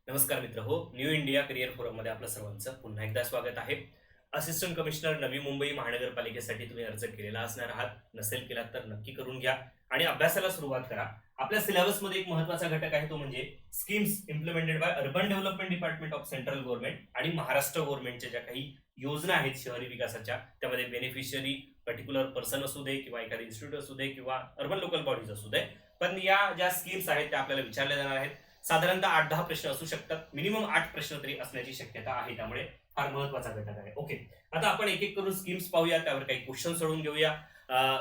नमस्कार मित्र हो, न्यू इंडिया करिअर फोरममध्ये आपलं सर्वांचं पुन्हा एकदा स्वागत आहे. असिस्टंट कमिशनर नवी मुंबई महानगरपालिकेसाठी तुम्ही अर्ज केलेला असणार आहात. नसेल केला तर नक्की करून घ्या आणि अभ्यासाला सुरुवात करा. आपल्या सिलेबसमध्ये एक महत्त्वाचा घटक आहे तो म्हणजे schemes implemented by urban development department of central government आणि महाराष्ट्र गव्हर्नमेंटच्या ज्या काही योजना आहेत शहरी विकासाच्या, त्यामध्ये बेनिफिशियरी पर्टिक्युलर पर्सन असू दे किंवा एखादी इन्स्टिट्यूट असू दे किंवा अर्बन लोकल बॉडीज असू दे, पण या ज्या स्कीम्स आहेत त्या आपल्याला विचारल्या जाणार आहेत. साधारणतः 8-10 प्रश्न असू शकतात. मिनिमम 8 प्रश्न तरी असण्याची शक्यता आहे, त्यामुळे फार महत्वाचा घटक आहे. ओके, आता आपण एक एक करून स्कीम्स पाहूया, त्यावर काही क्वेश्चन सोडवून घेऊया.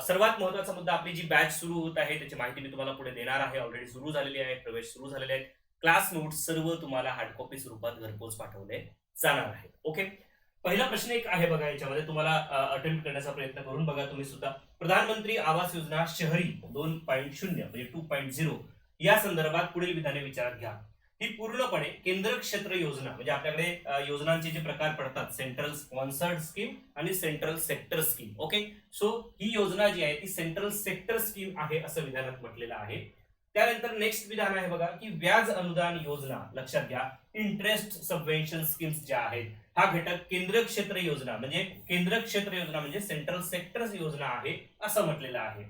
सर्वात महत्वाचा मुद्दा, आपली जी बॅच सुरू होत आहे त्याची माहिती मी तुम्हाला पुढे देणार आहे. ऑलरेडी सुरू झालेली आहे, प्रवेश सुरू झालेले आहेत. क्लास नोट्स सर्व तुम्हाला हार्ड कॉपी स्वरूपात घरपोच पाठवले जाणार आहेत. ओके, पहिला प्रश्न एक आहे बघा, याच्यामध्ये तुम्हाला अटेम्प्ट करण्याचा प्रयत्न करून बघा तुम्ही सुद्धा. प्रधानमंत्री आवास योजना शहरी 2.0 म्हणजे 2.0 या संदर्भात पुढील विधाने विचारात घ्या. ही पूर्णपणे केंद्र क्षेत्र योजना, म्हणजे आपल्याकडे योजनांचे जे प्रकार पडतात, सेंट्रल स्पॉन्सर्ड स्कीम आणि central sector scheme. Okay, so ही योजना जी आहे ती सेंट्रल सेक्टर स्कीम आहे असं विधानात म्हटलेलं आहे. त्यानंतर नेक्स्ट विधान आहे बघा की व्याज अनुदान योजना, लक्षात घ्या, इंटरेस्ट सबवेन्शन स्कीम्स ज्या आहेत, हा घटक केंद्र क्षेत्र योजना म्हणजे केंद्र क्षेत्र योजना म्हणजे सेंट्रल सेक्टर योजना आहे असं म्हटलेलं आहे.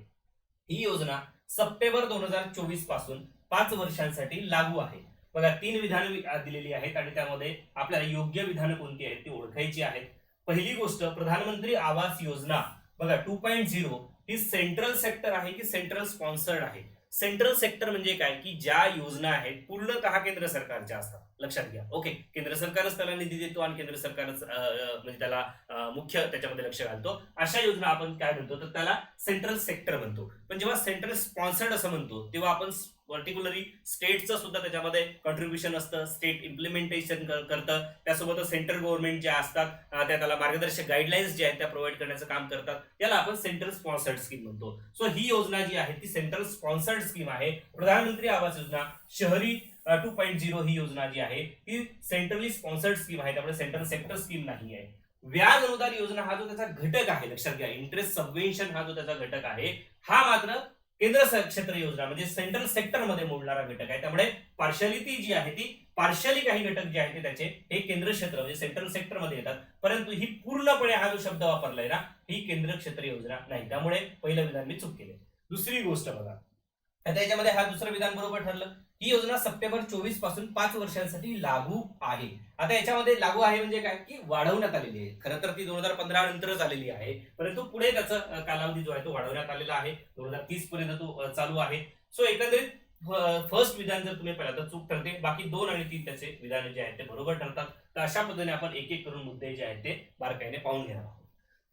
ही योजना सप्टेंबर 2024 पासून 5 वर्षांसाठी लागू आहे. बघा, 3 विधानं दिलेली आहेत आणि त्यामध्ये आपल्याला योग्य विधानं कोणती आहेत ती ओळखायची आहेत. पहिली गोष्ट, प्रधानमंत्री आवास योजना बघा 2.0 ही सेंट्रल सेक्टर आहे की सेंट्रल स्पॉन्सर्ड आहे. सेंट्रल सेक्टर म्हणजे काय की ज्या योजना आहेत पूर्णतः केंद्र सरकारच्या असतात, लक्षात घ्या. ओके, केंद्र सरकारच त्याला निधी देतो आणि केंद्र सरकारच म्हणजे त्याला मुख्य त्याच्यामध्ये लक्ष घालतो. अशा योजना आपण काय म्हणतो तर त्याला सेंट्रल सेक्टर म्हणतो. पण जेव्हा सेंट्रल स्पॉन्सर्ड असं म्हणतो तेव्हा आपण पर्टिक्युलरली स्टेटचं सुद्धा त्याच्यामध्ये कॉन्ट्रीब्युशन असतं, स्टेट इम्प्लिमेंटेशन करतं, त्यासोबतच सेंट्रल गव्हर्नमेंट ज्या असतात त्याला मार्गदर्शक गाईडलाईन्स जे आहेत त्या प्रोव्हाइड करण्याचं काम करतात. याला आपण सेंट्रल स्पॉन्सर्ड स्कीम म्हणतो. सो ही योजना जी आहे ती सेंट्रल स्पॉन्सर्ड स्कीम आहे. प्रधानमंत्री आवास योजना शहरी 2.0 ही योजना जी आहे ती सेंट्रली स्पॉन्सर्ड स्कीम आहे, त्यामुळे सेंट्रल सेक्टर स्कीम नाही आहे. व्याज अनुदान योजना हा जो त्याचा घटक आहे, लक्षात घ्या, इंटरेस्ट सबवेन्शन हा जो त्याचा घटक आहे, हा मात्र केंद्र क्षेत्र योजना म्हणजे सेंट्रल सेक्टर मध्ये मोडणारा घटक आहे. त्यामुळे पार्शालिटी जी आहे ती पार्शली काही घटक जे आहेत त्याचे हे केंद्र क्षेत्र म्हणजे सेंट्रल सेक्टर मध्ये येतात, परंतु ही पूर्णपणे हा जो शब्द वापरलाय ना, ही केंद्र क्षेत्र योजना नाही. त्यामुळे पहिलं विधान मी चूक केले. दुसरी गोष्ट बघा, आता याच्यामध्ये हा दुसरं विधान बरोबर ठरलं. ही योजना सप्टेंबर 24 पासून 5 वर्षांसाठी लागू आहे. आता याच्यामध्ये लागू आहे म्हणजे काय की वाढवण्यात आलेली आहे. खरं तर ती 2015 नंतरच आलेली आहे, परंतु पुढे त्याचा कालावधी जो आहे तो वाढवण्यात आलेला आहे. 2030 पर्यंत तो चालू आहे. सो एकंदरीत फर्स्ट विधान जर तुम्ही पाहिलं तर चूक ठरते, बाकी 2 आणि 3 त्याचे विधान जे आहेत ते बरोबर ठरतात. तर अशा पद्धतीने आपण एक एक करून मुद्दे जे आहेत ते बारकाईने पाहून घेणार आहोत.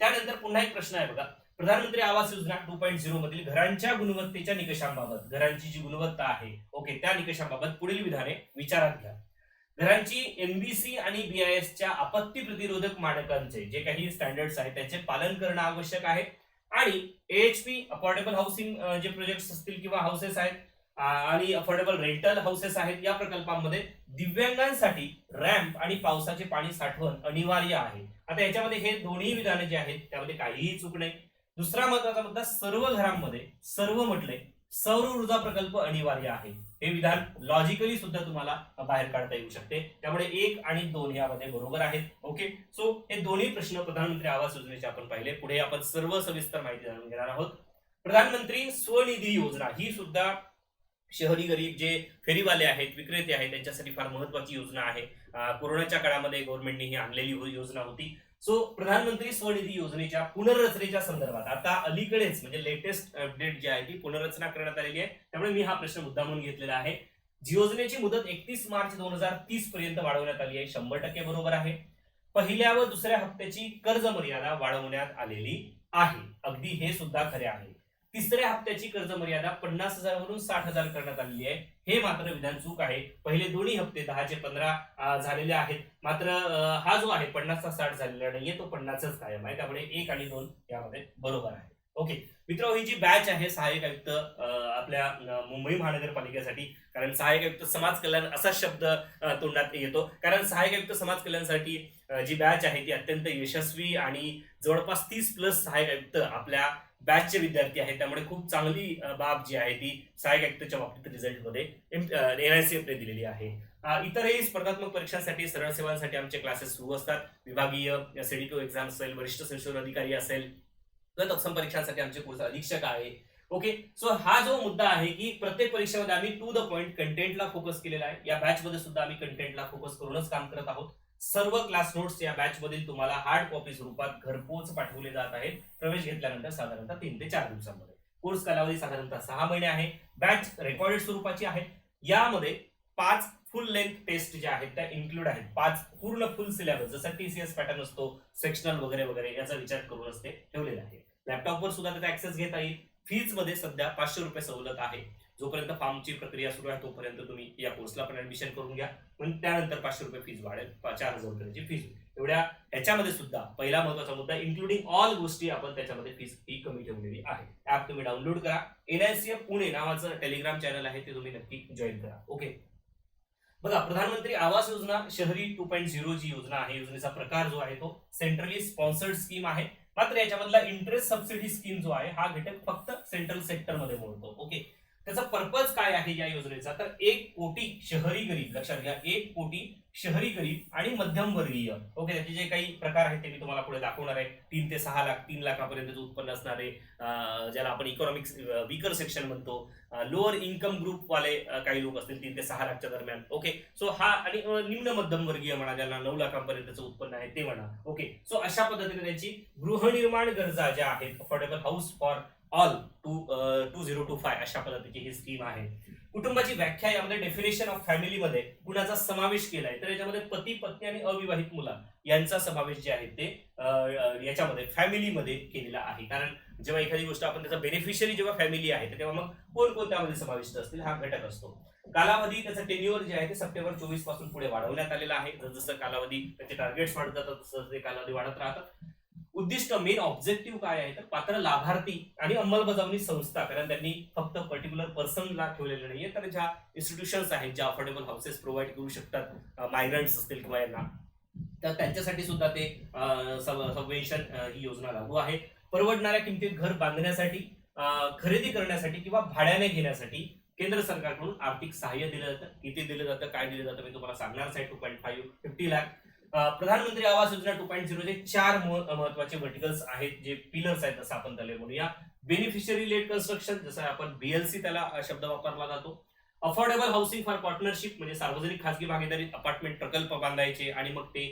त्यानंतर पुन्हा एक प्रश्न आहे बघा, प्रधानमंत्री आवास योजना 2.0 मधील घरांच्या गुणवत्तेच्या निकषांबाबत, घरांची जी गुणवत्ता आहे ओके त्या निकषांबाबत पुढील विधाने विचारात घ्या. घरांची एमबीसी आणि बीआयएसच्या आपत्ती प्रतिरोधक मानकांचे जे काही स्टँडर्ड्स आहेत त्याचे पालन करणं आवश्यक आहे. आणि एएचपी अफोर्डेबल हाऊसिंग जे प्रोजेक्ट्स असतील किंवा हाऊसेस आहेत आणि अफोर्डेबल रेंटल हाऊसेस आहेत, या प्रकल्पांमध्ये दिव्यांगांसाठी रॅम्प आणि पावसाचे पाणी साठवण अनिवार्य आहे. आता याच्यामध्ये हे दोन्ही विधाने जे आहेत त्यामध्ये काहीही चूक नाही. दुसरा महत्वाचा मुद्दा, सर्व घरांमध्ये सर्व म्हटले सौर ऊर्जा प्रकल्प अनिवार्य आहे. हे विधान लॉजिकली सुद्धा तुम्हाला बाहेर काढता येऊ शकते, त्यामुळे 1 आणि 2 यामध्ये बरोबर आहेत. ओके, सो हे दोन्ही प्रश्न प्रधानमंत्री आवास योजनेचे आपण पाहिले. पुढे आपण सर्व सविस्तर माहिती जाणून घेणार आहोत. प्रधानमंत्री स्वनिधी योजना ही सुद्धा शहरी गरीब जे फेरीवाले आहेत, विक्रेते आहेत, त्यांच्यासाठी फार महत्वाची योजना आहे. कोरोनाच्या काळामध्ये गव्हर्नमेंटने ही आणलेली योजना होती. सो प्रधानमंत्री स्वनिधी योजनेच्या पुनर्रचनेच्या संदर्भात आता अलीकडेच म्हणजे लेटेस्ट अपडेट जी आहे ती पुनर्रचना करण्यात आलेली आहे, त्यामुळे मी हा प्रश्न मुद्दामून घेतलेला आहे. योजनेची मुदत 31 मार्च 2030 पर्यंत वाढवण्यात आली आहे, 100% बरोबर आहे. पहिल्या व दुसऱ्या हप्त्याची कर्ज मर्यादा वाढवण्यात आलेली आहे, अगदी हे सुद्धा खरे आहे. तिसऱ्या हप्त्याची कर्ज मर्यादा 50,000 वरून 60,000 करण्यात आलेली आहे, हे मात्र विधान चूक आहे. पहिले दोन्ही हप्ते 10 चे 15 झालेले आहेत, मात्र हा जो आहे 50 चा 60 झालेला नाहीये, तो 50च कायम आहे. त्यामुळे 1 आणि 2 यामध्ये बरोबर आहे. ओके मित्र, ही जी बॅच आहे सहाय्यक आयुक्त आपल्या मुंबई महानगरपालिकेसाठी, कारण सहाय्यक आयुक्त समाज कल्याण असा शब्द तोंडात येतो, कारण सहाय्यक आयुक्त समाज कल्याणसाठी जी बॅच आहे ती अत्यंत यशस्वी आणि जवळपास 30+ सहाय्यक आयुक्त आपल्या बॅचचे विद्यार्थी आहेत, त्यामुळे खूप चांगली बाब जी आहे ती सहाय्यक आयुक्ताच्या बाबतीत रिझल्टमध्ये NICF ने दिलेली आहे. इतरही स्पर्धात्मक परीक्षांसाठी, सरळ सेवांसाठी आमचे क्लासेस सुरू असतात. विभागीय CDPO एक्झाम असेल, वरिष्ठ संशोधन अधिकारी असेल, तर तत्सम परीक्षांसाठी आमचे कोर्स अधीक्षक आहे. ओके, सो हा जो मुद्दा आहे की प्रत्येक परीक्षेमध्ये आम्ही टू द पॉइंट कंटेंटला फोकस केलेला आहे. या बॅच मध्ये सुद्धा आम्ही कंटेंटला फोकस करूनच काम करत आहोत. सर्व क्लास नोट्स या बॅच मधील तुम्हाला हार्ड कॉपी स्वरूपात घरपोच पाठवले जात आहेत. प्रवेश घेतल्यानंतर साधारणतः 3 ते 4 दिवसांमध्ये. कोर्स कालावधी साधारणतः 6 महिने आहे. बॅच रेकॉर्डेड स्वरूपाची आहे. यामध्ये 5 फुल लेंथ टेस्ट ज्या आहेत त्या इन्क्लूड आहेत. 5 पूर्ण फुल सिलेबस, जसा TCS पॅटर्न असतो, सेक्शनल वगैरे वगैरे, याचा विचार करूनच ते ठेवलेले आहे. लॅपटॉपवर सुद्धा त्याचा ऍक्सेस घेता येईल. फीज मध्ये सध्या 500 रुपये सवलत आहे. जोपर्यंत फॉर्मची प्रक्रिया सुरू आहे तोपर्यंत तुम्ही या कोर्सला पण ऍडमिशन करून घ्या. पण त्यानंतर 500 रुपये फीज वाढेल, 4000 रुपयाची फीज. एवढ्या ह्याच्यामध्ये सुद्धा पहिला महत्वाचा मुद्दा, इन्क्लुडिंग ऑल गोष्टी आपण त्याच्यामध्ये फीज ही कमी ठेवलेली आहे. ऍप तुम्ही डाउनलोड करा. NICF पुणे नावाचं टेलिग्राम चॅनल आहे, ते तुम्ही नक्की जॉईन करा. ओके, बघा, प्रधानमंत्री आवास योजना शहरी 2.0 जी योजना आहे, योजनेचा प्रकार जो आहे तो सेंट्रली स्पॉन्सर्ड स्कीम आहे. मात्र याच्यामधला इंटरेस्ट सबसिडी स्कीम जो आहे हा घटक फक्त सेंट्रल सेक्टर मध्ये मोडतो. ओके, त्याचा पर्पज काय आहे या योजनेचा, तर 1 कोटी शहरी गरीब, लक्षात घ्या, 1 कोटी शहरी गरीब आणि मध्यमवर्गीय. ओके, त्याचे जे काही प्रकार आहेत ते मी तुम्हाला पुढे दाखवणार आहे. 3 ते 6 लाख, 3 लाखापर्यंत उत्पन्न असणारे, ज्याला आपण इकॉनॉमिक वीकर सेक्शन म्हणतो, लोअर इन्कम ग्रुप वाले काही लोक असतील 3 ते 6 लाखच्या दरम्यान. ओके, सो हा, आणि निम्न मध्यमवर्गीय म्हणा, ज्यांना 9 लाखांपर्यंतचं उत्पन्न आहे ते म्हणा. ओके, सो अशा पद्धतीने त्यांची गृहनिर्माण गरजा ज्या आहेत, अफोर्डेबल हाऊस फॉर ऑल 2025 अशा पद्धतीची ही स्कीम आहे. कुटुंबाची व्याख्या, यामध्ये डेफिनेशन ऑफ फॅमिली मध्ये कुणाचा समावेश केलाय, तर याच्यामध्ये पती, पत्नी आणि अविवाहित मुलं यांचा समावेश जे आहे ते याच्यामध्ये फॅमिलीमध्ये केलेला आहे. कारण जेव्हा एखादी गोष्ट आपण त्याचा बेनिफिशियरी जेव्हा फॅमिली आहे, तर तेव्हा मग कोणकोणत्यामध्ये समाविष्ट असतील हा घटक असतो. कालावधी, त्याचं टेन्युअर जे आहे ते सप्टेंबर 24 पासून पुढे वाढवण्यात आलेला आहे. जसं कालावधी, त्याचे टार्गेट्स वाढत जातात तसं ते कालावधी वाढत राहतात. उद्दिष्ट, मेन ऑब्जेक्टिव्ह काय आहे, तर पात्र लाभार्थी आणि अंमलबजावणी संस्था, कारण त्यांनी फक्त पर्टिक्युलर पर्सनला ठेवलेलं नाहीये, तर ज्या इन्स्टिट्यूशन्स आहेत ज्या अफोर्डेबल हाऊसेस प्रोव्हाइड करू शकतात, मायग्रंट्स असतील किंवा यांना, तर त्यांच्यासाठी सुद्धा ते सबवेन्शन ही योजना लागू आहे. परवडणाऱ्या किमतीत घर बांधण्यासाठी, खरेदी करण्यासाठी किंवा भाड्याने घेण्यासाठी केंद्र सरकारकडून आर्थिक सहाय्य दिलं जातं. किती दिलं जातं, काय दिलं जातं, मी तुम्हाला सांगणारच आहे. 2.50 लाख. प्रधानमंत्री आवास योजना 2.0 चे 4 महत्वाचे वर्टिकल्स आहेत, जे पिलर्स आहेत असं आपण त्याला म्हणूया. बेनिफिशियरी लेड कन्स्ट्रक्शन, जसं आपण BLC त्याला शब्द वापरला जातो. अफोर्डेबल हाऊसिंग फॉर पार्टनरशिप, म्हणजे सार्वजनिक खासगी भागीदारी अपार्टमेंट प्रकल्प बांधायचे आणि मग ते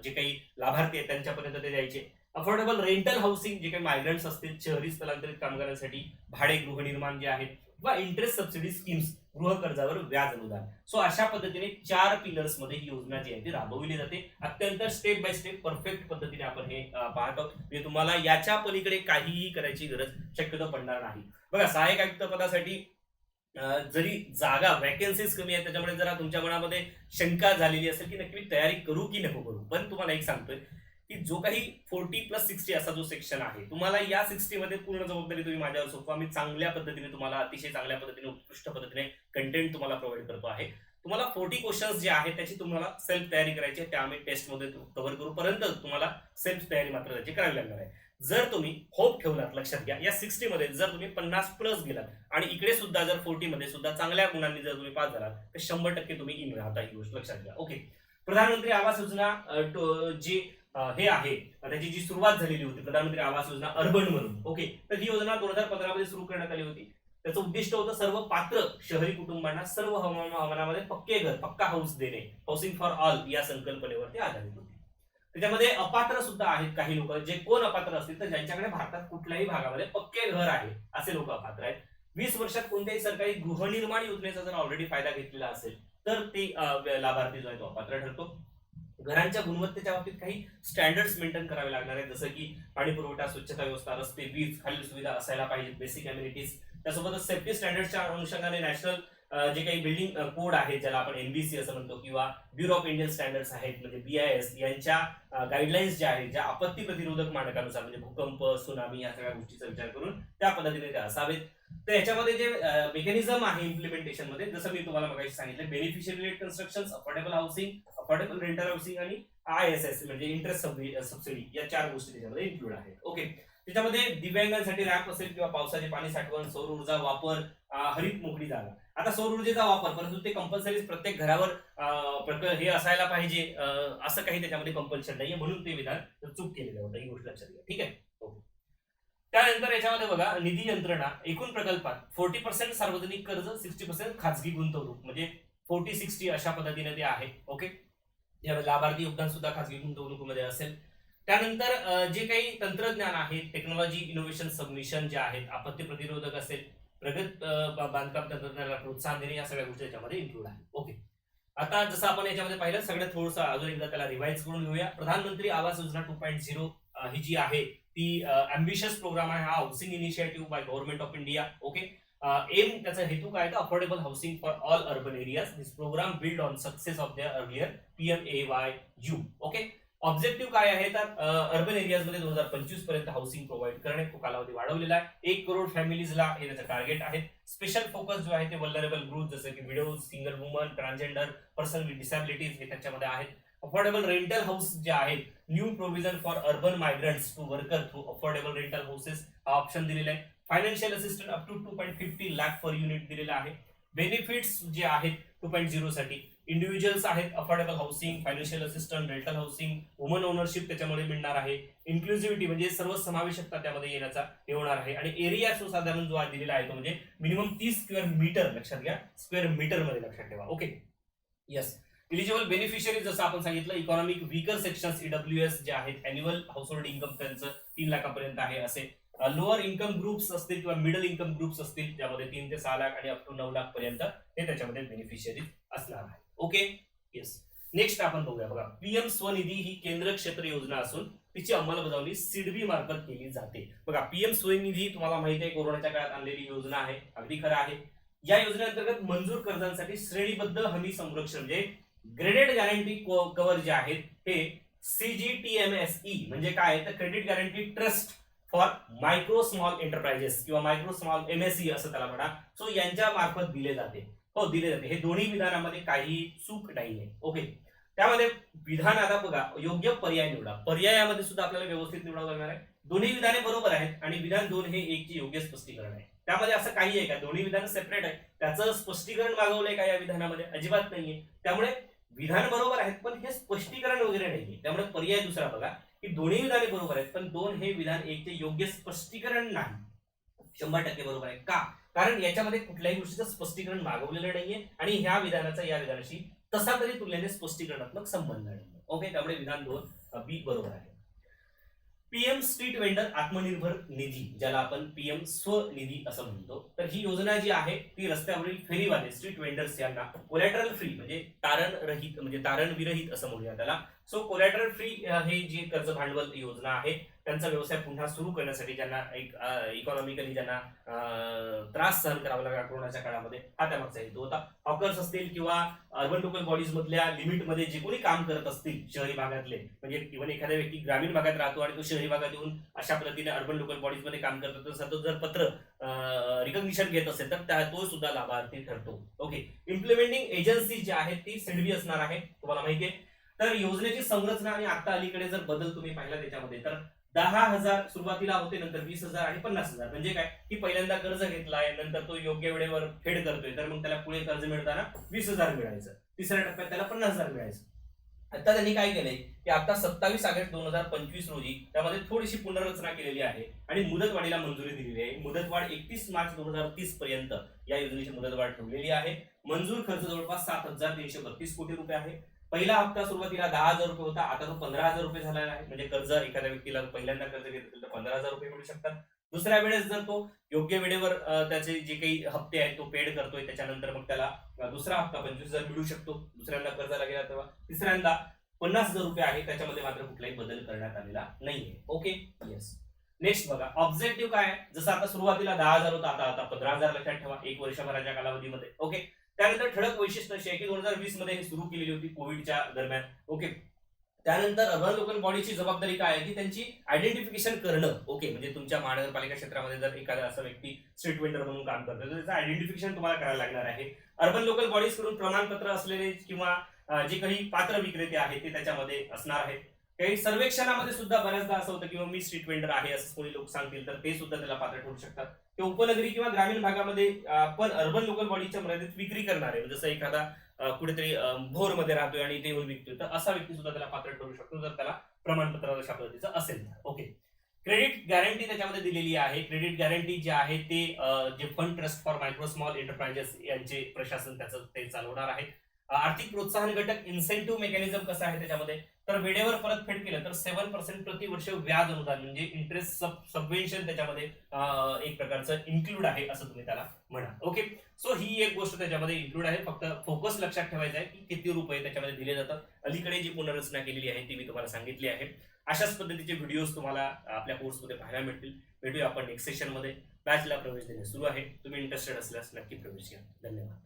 जे काही लाभार्थी आहेत त्यांच्यापर्यंत ते द्यायचे. अफोर्डेबल रेंटल हाऊसिंग, जे काही मायग्रंट्स असतील, शहरी स्थलांतरित कामगारांसाठी भाडे गृहनिर्माण जे आहेत, किंवा इंटरेस्ट सबसिडी स्कीम्स, गृह कर्जावर व्याज अनुदान. सो अशा पद्धतीने 4 पिलर्स मध्ये ही योजना जी आहे ती राबवली जाते. अत्यंत स्टेप बाय स्टेप परफेक्ट पद्धतीने आपण हे पाहतो. म्हणजे तुम्हाला याच्या पलीकडे काहीही करायची गरज शक्यतो पडणार नाही. बघा, सहाय्यक आयुक्त पदासाठी जरी जागा, वॅकन्सीज कमी आहेत, त्याच्यामुळे जरा तुमच्या मनामध्ये शंका झालेली असेल की नक्की तयारी करू की नको करू, पण तुम्हाला एक सांगतोय की जो काही 40+60 असा जो सेक्शन आहे, तुम्हाला या 60 मध्ये पूर्ण जबाबदारी तुम्ही माझ्यावर सोपवा. मी चांगल्या पद्धतीने तुम्हाला, अतिशय चांगल्या पद्धतीने, उत्कृष्ट पद्धतीने कंटेंट तुम्हाला प्रोव्हाइड करतो आहे. तुम्हाला 40 क्वेश्चन्स जे आहेत त्याची तुम्हाला सेल्फ तयारी करायची आहे, त्या आम्ही टेस्टमध्ये कव्हर करू, परंतु तुम्हाला सेल्फ तयारी मात्र त्याची करावी लागणार आहे. जर तुम्ही होप ठेवलात, लक्षात घ्या, या 60 मध्ये जर तुम्ही 50+ गेलात आणि इकडे सुद्धा जर 40 मध्ये सुद्धा चांगल्या गुणांनी जर तुम्ही पास झालात, तर 100% तुम्ही इन राहता. ही गोष्ट लक्षात घ्या. ओके, प्रधानमंत्री आवास योजना जी हे आहे, त्याची जी सुरुवात झालेली होती, प्रधानमंत्री आवास योजना अर्बन म्हणून. ओके, तर ही योजना 2015 मध्ये सुरू करण्यात आली होती. त्याचं उद्दिष्ट होतं सर्व पात्र शहरी कुटुंबांना सर्व हवामानामध्ये पक्के घर, पक्का हाऊस देणे, हाऊसिंग फॉर ऑल या संकल्पनेवरती आधारित होती. त्याच्यामध्ये अपात्र सुद्धा आहेत काही लोक. जे कोण अपात्र असतील, तर ज्यांच्याकडे भारतात कुठल्याही भागामध्ये पक्के घर आहे असे लोक अपात्र आहेत. 20 वर्षात कोणत्याही सरकारी गृहनिर्माण योजनेचा जर ऑलरेडी फायदा घेतलेला असेल तर ते लाभार्थी जो आहे तो अपात्र ठरतो. घरांच्या गुणवत्तेच्या बाबतीत काही स्टँडर्ड्स मेंटेन करावे लागणार आहेत, जसं की पाणी पुरवठा, स्वच्छता व्यवस्था, रस्ते, वीज, खालील सुविधा असायला पाहिजेत, बेसिक अम्युनिटीज. त्यासोबतच सेफ्टी स्टँडर्डच्या अनुषंगाने नॅशनल जे काही बिल्डिंग कोड आहे, ज्याला आपण NBC असं म्हणतो, किंवा ब्युरो ऑफ इंडियन स्टँडर्ड्स आहेत म्हणजे BIS, यांच्या गाईडलाईन्स ज्या आहेत, ज्या आपत्ती प्रतिरोधक मानकानुसार, म्हणजे भूकंप, सुनामी या सगळ्या गोष्टीचा विचार करून त्या पद्धतीने ते असावेत. तर याच्यामध्ये जे मेकॅनिझम आहे इम्प्लिमेंटेशन मध्ये, जसं मी तुम्हाला मगाशी सांगितलं, beneficiary led construction, affordable housing, affordable rental housing आणि ISS म्हणजे इंटरेस्ट सबसिडी, या 4 गोष्टी त्याच्यामध्ये इन्क्लूड आहेत. ओके, त्याच्यामध्ये दिव्यांगांसाठी रॅम्प असेल किंवा पावसाचे पाणी साठवण, सौर ऊर्जा वापर, हरित मोकळी जागा. आता सौर ऊर्जेचा वापर, परंतु ते कंपल्सरी प्रत्येक घरावर हे असायला पाहिजे असं काही त्याच्यामध्ये कंपल्शन नाहीये, म्हणून ते विधान चूक केलेलं होतं, ही गोष्ट लक्षात घ्या. ठीक आहे. त्यानंतर याच्यामध्ये बघा, निधी यंत्रणा, एकूण प्रकल्पात 40% सार्वजनिक कर्ज, 60% खाजगी गुंतवणूक, म्हणजे 40-60 अशा पद्धतीने ते आहे. ओके. यावेळी लाभार्थी योगदान सुद्धा खाजगी गुंतवणुकीमध्ये असेल. त्यानंतर जे काही तंत्रज्ञान आहे, टेक्नॉलॉजी इनोव्हेशन सबमिशन जे आहेत, आपत्ती प्रतिरोधक असेल, प्रगत बांधकाम तंत्रज्ञानाला प्रोत्साहन देणे, या सगळ्या गोष्टी याच्यामध्ये इन्क्लूड आहे. ओके. आता जसं आपण याच्यामध्ये पाहिलं, सगळ्यात थोडंसं अजून एकदा त्याला रिवाइज करून घेऊया. प्रधानमंत्री आवास योजना 2.0 ही जी आहे ती अम्बिशियस प्रोग्राम आहे, हा housing initiative by government of India. Okay. Um, त्याचा हेतू काय, तर affordable housing for all urban areas. This programme build on success of the earlier PMAYU. Okay. Objective काय आहे, तर अर्बन एरियाज मध्ये 2025 पर्यंत हाऊसिंग प्रोव्हाइड करणे, तो कालावधी वाढवलेला आहे. 1 करोड फॅमिलीजला हे त्याचं टार्गेट आहे. स्पेशल फोकस जो आहे ते वल्नरेबल ग्रुप, जसं की widows, single woman, transgender, person with disabilities, हे त्याच्यामध्ये आहेत. अफोर्डेबल रेंटल हाऊस जे आहेत, new provision for urban migrants to worker through affordable rental houses, हा ऑप्शन दिलेला आहे. Financial assistant up to 2.50 lakh per unit दिलेला आहे. बेनिफिट्स जे आहेत 2.0 साठी, इंडिव्हिज्युअल्स आहेत, affordable housing, financial assistant, rental housing, woman ownership त्याच्यामध्ये मिळणार आहे. इन्क्लुझिव्हिटी म्हणजे सर्व समावेशकता त्यामध्ये येण्याचा हे होणार आहे. आणि एरिया साधारण जो दिलेला आहे तो म्हणजे मिनिमम 30 स्क्वेअर मीटर, लक्षात घ्या, स्क्वेअर मीटर मध्ये लक्षात ठेवा. ओके. येस. इलिजिबल बेनिफिशियरी जसं आपण सांगितलं, इकॉनॉमिक वीकर सेक्शन्स EWS जे आहेत, अॅन्युअल हाऊसहोल्ड इन्कम त्यांचं 3 लाखापर्यंत आहे असे. लोअर इन्कम ग्रुप्स असतील किंवा मिडल इन्कम ग्रुप्स असतील, त्यामध्ये 3 ते 6 लाख आणि अप टू 9 लाख पर्यंत हे त्याच्यामध्ये बेनिफिशियरी असणार आहे. ओके. येस. नेक्स्ट आपण बघूया. बघा, पीएम स्वनिधी ही केंद्र क्षेत्र योजना असून तिची अंमलबजावणी सिडबी मार्फत केली जाते. बघा, पीएम स्वनिधी तुम्हाला माहिती आहे, कोरोनाच्या काळात आणलेली योजना आहे, अगदी खरं आहे. या योजनेअंतर्गत मंजूर कर्जांसाठी श्रेणीबद्ध हमी संरक्षण म्हणजे ग्रेडेड गॅरंटी कव्हर जे आहेत हे CGTMSE म्हणजे काय, तर credit guarantee trust for micro small enterprises किंवा मायक्रो स्मॉल MSE असं त्याला म्हणा. सो यांच्या मार्फत दिले जाते. हो, दिले जाते. हे दोन्ही विधानामध्ये काही चूक नाहीये. ओके. त्यामध्ये विधान, आता बघा, योग्य पर्याय निवडा. पर्यायामध्ये सुद्धा आपल्याला व्यवस्थित निवडावं लागणार आहे. दोन्ही विधाने बरोबर आहेत आणि विधान 2 हे 1 चे योग्य स्पष्टीकरण आहे. त्यामध्ये असं काही आहे का, दोन्ही विधान सेपरेट आहे, त्याचं स्पष्टीकरण मागवलंय का या विधानामध्ये, अजिबात नाहीये. त्यामुळे विधान बरोबर आहेत पण हे स्पष्टीकरण वगैरे नाहीये. त्यामुळे पर्याय दुसरा बघा, की दोन्ही विधाने बरोबर आहेत पण 2 हे विधान 1 चे योग्य स्पष्टीकरण नाही. 100% बरोबर आहे. का, कारण याच्यामध्ये कुठल्याही गोष्टीचं स्पष्टीकरण मागवलेलं नाहीये आणि ह्या विधानाचा या विधानाशी तसा तरी तुलनेने स्पष्टीकरणात्मक संबंध नाही. ओके. त्यामुळे विधान 2 बी बरोबर आहे. पीएम स्ट्रीट वेंडर आत्मनिर्भर निधी, ज्याला आपण पीएम स्वनिधी असं म्हणतो, तर ही योजना जी आहे ती रस्त्यावरील फेरीवाले स्ट्रीट वेंडर्स यांना कोलॅटरल फ्री म्हणजे तारण रहित म्हणजे तारण विरहित असं म्हणूया त्याला. सो कोलॅटरल फ्री हे जी कर्ज भांडवल योजना आहे, त्यांचा व्यवसाय पुन्हा सुरू करण्यासाठी ज्यांना एक इकॉनॉमिकली ज्यांना त्रास सहन करावा लागला कोरोनाच्या काळामध्ये, हा त्यामागचा हेतू होता. हॉकर्स असतील किंवा अर्बन लोकल बॉडीज मधल्या लिमिटमध्ये जे कोणी काम करत असतील शहरी भागातले, म्हणजे इव्हन एखाद्या व्यक्ती ग्रामीण भागात राहतो आणि तो शहरी भागात येऊन अशा पद्धतीने अर्बन लोकल बॉडीज मध्ये काम करतो, तर तो जर पत्र रिकॉग्निशन घेत असेल तर तो सुद्धा लाभार्थी ठरतो. ओके. इम्प्लिमेंटिंग एजन्सी जी आहे ती सिडबी असणार आहे, तुम्हाला माहिती आहे. तर योजनेची संरचना आणि आता अलीकडे जर बदल तुम्ही पाहिला त्याच्यामध्ये, तर 10,000 सुरुवातीला होते, नंतर 20,000 आणि 50,000. म्हणजे काय, की पहिल्यांदा कर्ज घेतलाय, नंतर तो योग्य वेळेवर फेड करतोय, तर मग त्याला पुढे कर्ज मिळताना 20,000 मिळायचं, तिसऱ्या टप्प्यात त्याला 50,000 मिळायचं. आता त्यांनी काय केलंय, की आता 27 ऑगस्ट 2025 रोजी त्यामध्ये थोडीशी पुनर्रचना केलेली आहे आणि मुदतवाढीला मंजुरी दिलेली आहे. मुदतवाढ 31 मार्च 2030 पर्यंत या योजनेची मुदतवाढ ठेवलेली आहे. मंजूर खर्च जवळपास 7,332 कोटी रुपये आहे. पहिला हप्ता सुरुवातीला 10,000 रुपये होता, आता तो 15,000 रुपये झालेला आहे. म्हणजे कर्ज एखाद्या व्यक्तीला पहिल्यांदा कर्ज घेत असेल तर 15,000 रुपये मिळू शकतात. दुसऱ्या वेळेस जर तो योग्य वेळेवर त्याचे जे काही हप्ते आहेत तो पेड करतोय, त्याच्यानंतर मग त्याला दुसरा हप्ता 25,000 मिळू शकतो. दुसऱ्यांदा कर्जाला गेला तेव्हा. तिसऱ्यांदा 50,000 रुपये आहे, त्याच्यामध्ये मात्र कुठलाही बदल करण्यात आलेला नाहीये. ओके. येस. नेक्स्ट बघा, ऑब्जेक्टिव्ह काय आहे, जसं आता सुरुवातीला 10,000 होता, आता 15,000 लक्षात ठेवा 1 वर्षभराच्या कालावधीमध्ये. ओके. त्यानंतर ठळक वैशिष्ट्य अशी आहे की 2020 मध्ये ही सुरू केलेली होती कोविडच्या दरम्यान. ओके. त्यानंतर अर्बन लोकल बॉडीची जबाबदारी काय आहे की त्यांची आयडेंटिफिकेशन करणं. ओके. म्हणजे तुमच्या महानगरपालिका क्षेत्रामध्ये जर एखादा असा व्यक्ती स्ट्रीट वेंडर म्हणून काम करतो तर त्याचं आयडेंटिफिकेशन तुम्हाला करायला लागणार आहे. अर्बन लोकल बॉडीज कडून प्रमाणपत्र असलेले किंवा जे काही पात्र विक्रेते आहेत ते त्याच्यामध्ये असणार आहेत. काही सर्वेक्षणामध्ये सुद्धा बऱ्याचदा असं होतं किंवा मी स्ट्रीट वेंडर आहे असं कोणी लोक सांगतील तर ते सुद्धा त्याला पात्र ठरू शकतात. ते उपनगरी किंवा ग्रामीण भागामध्ये पण अर्बन लोकल बॉडीच्या मर्यादित विक्री करणारे, जसं एखादा कुठेतरी भोरमध्ये राहतोय आणि ते येऊन विकतोय, तर असा व्यक्ती सुद्धा त्याला पात्र ठरू शकतो जर त्याला प्रमाणपत्र अशा पद्धतीचं असेल तर. ओके. क्रेडिट गॅरंटी त्याच्यामध्ये दिलेली आहे. क्रेडिट गॅरंटी जे आहे ते जे fund trust for micro small enterprises यांचे प्रशासन त्याचं ते चालवणार आहे. आर्थिक प्रोत्साहन घटक इन्सेंटिव्ह मेकॅनिझम कसं आहे त्याच्यामध्ये, तर वेळेवर परतफेड केलं तर 7% प्रतिवर्ष व्याज अनुदान म्हणजे इंटरेस्ट सबवेन्शन त्याच्यामध्ये एक प्रकारचं इन्क्लूड आहे असं तुम्ही त्याला म्हणा. ओके. सो ही एक गोष्ट त्याच्यामध्ये इन्क्लूड आहे. फक्त फोकस लक्षात ठेवायचा आहे की किती रुपये त्याच्यामध्ये दिले जातात. अलीकडे जी पुनर्रचना केलेली आहे ती मी तुम्हाला सांगितली आहे. अशाच पद्धतीचे व्हिडिओज तुम्हाला आपल्या कोर्समध्ये पाहायला मिळतील. भेटूया आपण नेक्स्ट सेशनमध्ये. बॅचला प्रवेश देणे सुरू आहे. तुम्ही इंटरेस्टेड असल्यास नक्की प्रवेश घ्या. धन्यवाद.